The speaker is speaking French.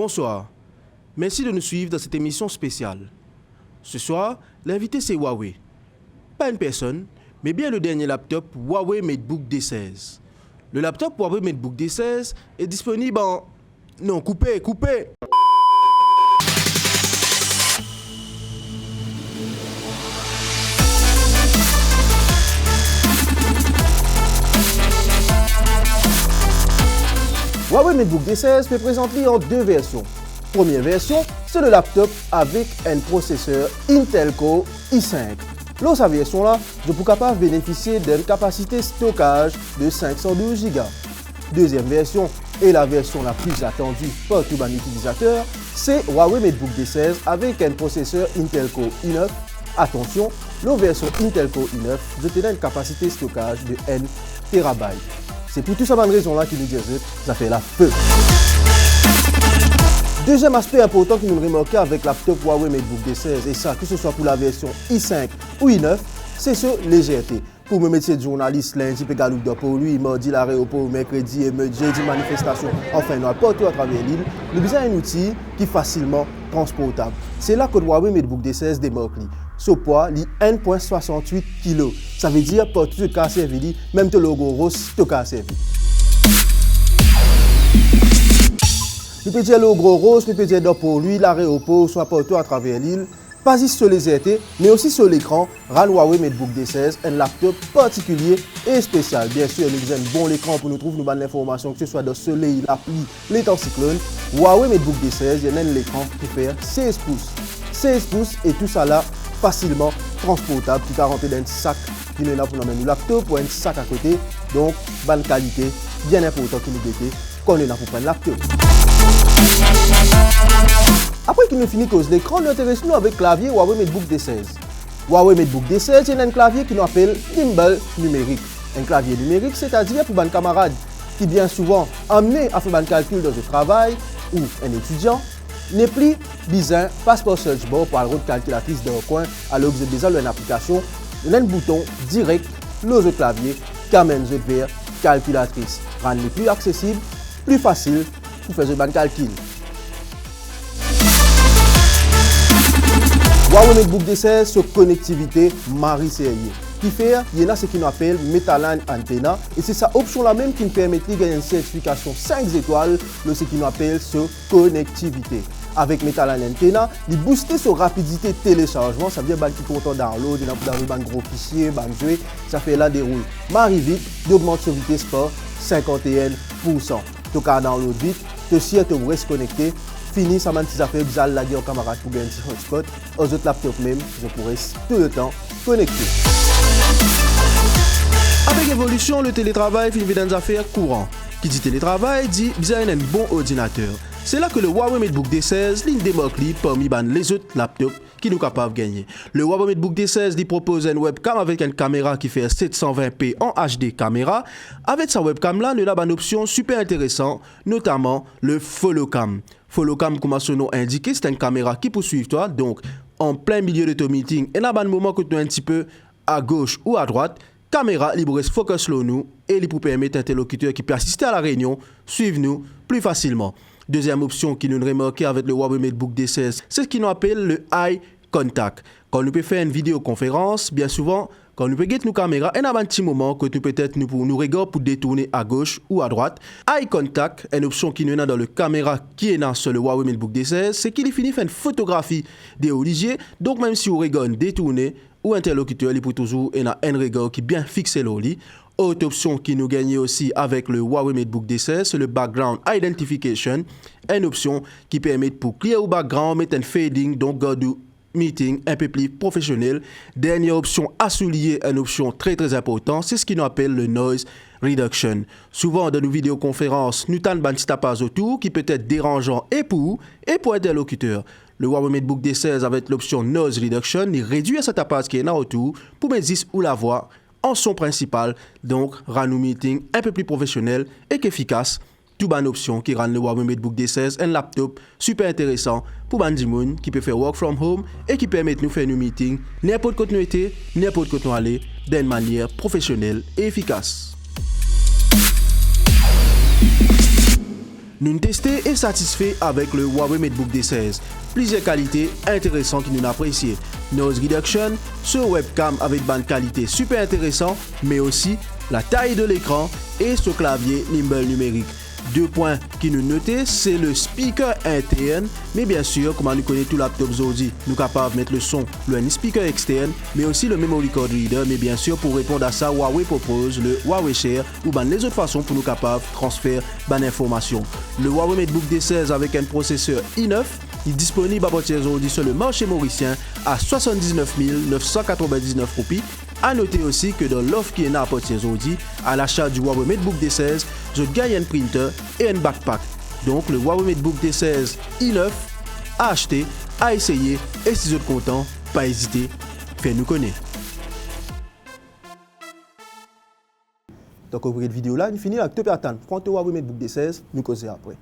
Bonsoir. Merci de nous suivre dans cette émission spéciale. Ce soir, l'invité c'est Huawei. Pas une personne, mais bien le dernier laptop Huawei MateBook D16. Le laptop Huawei MateBook D16 est disponible en... Non, coupez. Huawei MateBook D16 peut présenter en deux versions. Première version, c'est le laptop avec un processeur Intel Core i5. Dans sa version là, je suis capable de bénéficier d'une capacité de stockage de 512 Go. Deuxième version, et la version la plus attendue par tout les utilisateurs, c'est Huawei MateBook D16 avec un processeur Intel Core i9. Attention, la version Intel Core i9 je donne une capacité de stockage de 1 TB. C'est pour toute cette raison-là qui nous dit que ça fait la feu. Deuxième aspect important que nous remarquons avec le laptop Huawei MateBook D16, et ça, que ce soit pour la version i5 ou i9, c'est sur légèreté. Pour mon métier de journaliste, lundi, peut galoub pour lui, mardi, l'aéroport, mercredi, jeudi, manifestation, enfin, nous partout à travers l'île, nous avons un outil qui est facilement transportable. C'est là que le Huawei MateBook D16 démarque. Son poids est 1,68 kg. Ça veut dire que pour tout le cas servi, même le logo rose, tout le cas servi. Nous pouvons dire le gros rose, nous pouvons dire pour lui, l'aéroport, soit partout à travers l'île. Pas juste sur les RT, mais aussi sur l'écran, RAL Huawei MateBook D16, un laptop particulier et spécial. Bien sûr, nous avons un bon écran pour nous trouver l'information, que ce soit dans le soleil, la pluie, les temps cyclones. Huawei MateBook D16, il y a un écran qui fait 16 pouces. 16 pouces et tout ça là, facilement transportable, tout à rentrer dans un sac qui est là pour nous mettre le laptop ou un sac à côté. Donc, bonne qualité, bien important que nous guettons qu'on est là pour prendre le laptop. Après qu'il nous finit cause l'écran, nous intéressons avec le clavier Huawei MateBook D16. Huawei MateBook D16, c'est un clavier qui nous appelle gimbal numérique. Un clavier numérique, c'est-à-dire pour un camarade qui bien souvent amené à faire un calcul dans le travail ou un étudiant, n'est plus besoin de passer par search bar pour aller calculatrice dans le coin, alors que vous avez déjà une application, un bouton direct, le clavier qui amène vers calculatrice. Rendre plus accessible, plus facile pour faire un calcul. Huawei MateBook D16 sur connectivité Marie-Série. Qui fait, il y a ce qu'on appelle Metaline Antenna et c'est cette option là même qui nous permet de gagner une certification 5 étoiles de ce qu'on appelle sur connectivité. Avec Metaline Antenna, il booste sur rapidité de téléchargement, ça veut dire qu'il est content download, il a un gros fichier, un jeu, ça fait là déroule. Marie vite, il augmente sa vitesse par 51%. Tu as download vite, tu si tu reste connecté. Fini, ça m'a dit affaires bizarres là aux camarades pour gagner un petit hotspot. Aux autres laptops même, je pourrais tout le temps connecter. Avec l'évolution, le télétravail finit dans des affaires courantes. Qui dit télétravail dit besoin d'un bon ordinateur. C'est là que le Huawei MateBook D16 l'une démarque parmi les autres laptops qui nous capables de gagner. Le Huawei MateBook D16 lui propose une webcam avec une caméra qui fait 720p en HD caméra. Avec sa webcam là, nous avons une option super intéressante, notamment le Follow Cam. Follow Cam, comme son nom indiqué, c'est une caméra qui poursuit toi, donc en plein milieu de ton meeting, et là, un moment que tu es un petit peu à gauche ou à droite, caméra libre focus sur nous et il pour permettre à l'interlocuteur qui peut assister à la réunion, suivre nous plus facilement. Deuxième option qui nous remarque avec le Huawei MateBook D16, c'est ce qu'on appelle le Eye Contact. Quand nous peut faire une vidéoconférence, bien souvent, quand nous peut guetter nos caméras, il y a un petit moment que nous peut-être nous regarder pour détourner à gauche ou à droite. Eye Contact, une option qui nous est dans le caméra qui est dans sur le Huawei MateBook D16, c'est qu'il finit faire une photographie des religieux. Donc même si vous regardez détourné ou interlocuteur, il peut toujours y a un regard qui est bien fixé là. Autre option qui nous gagne aussi avec le Huawei MateBook D16, c'est le Background Identification, une option qui permet pour clear au background, mettre un fading, donc garder meeting un peu plus professionnel. Dernière option à souligner, une option très importante, c'est ce qu'on appelle le Noise Reduction. Souvent dans nos vidéoconférences, nous avons un petit tapage autour qui peut être dérangeant et pour interlocuteur. Le Huawei MateBook D16 avec l'option Noise Reduction, il réduit ce tapage qui est là autour pour mettre ou la voix en son principal, donc rend nos meetings un peu plus professionnel et qu'efficace. Tout bonne option qui rend le Huawei MateBook D16 un laptop super intéressant pour les gens qui peut faire work from home et qui permet de nous faire nos meetings n'importe où nous étions, n'importe où nous aller d'une manière professionnelle et efficace. Nous nous testons et satisfaits avec le Huawei MateBook D16. Plusieurs qualités intéressantes qui nous apprécient. Noise reduction, ce webcam avec bonne qualité super intéressant, mais aussi la taille de l'écran et ce clavier Nimble numérique. 2 points qui nous notent, c'est le speaker interne, mais bien sûr, comme nous connaissons tout laptop aujourd'hui, nous sommes capables de mettre le son, le speaker externe, mais aussi le memory card reader, mais bien sûr, pour répondre à ça, Huawei propose le Huawei Share ou les autres façons pour nous capables de transférer l'information. Le Huawei MateBook D16 avec un processeur i9 est disponible à partir d'aujourd'hui sur le marché mauricien à 79 999 roupies. A noter aussi que dans l'offre qui est à partir d'aujourd'hui, à l'achat du Huawei MateBook D16, je gagne un printer et un backpack. Donc le Huawei MateBook D16 i9 à acheter, à essayer, et si vous êtes content, pas hésiter, faites-nous connaître. Donc pour cette vidéo là, nous finissons avec tout attendre. Prends le Huawei MateBook D16, nous causons après.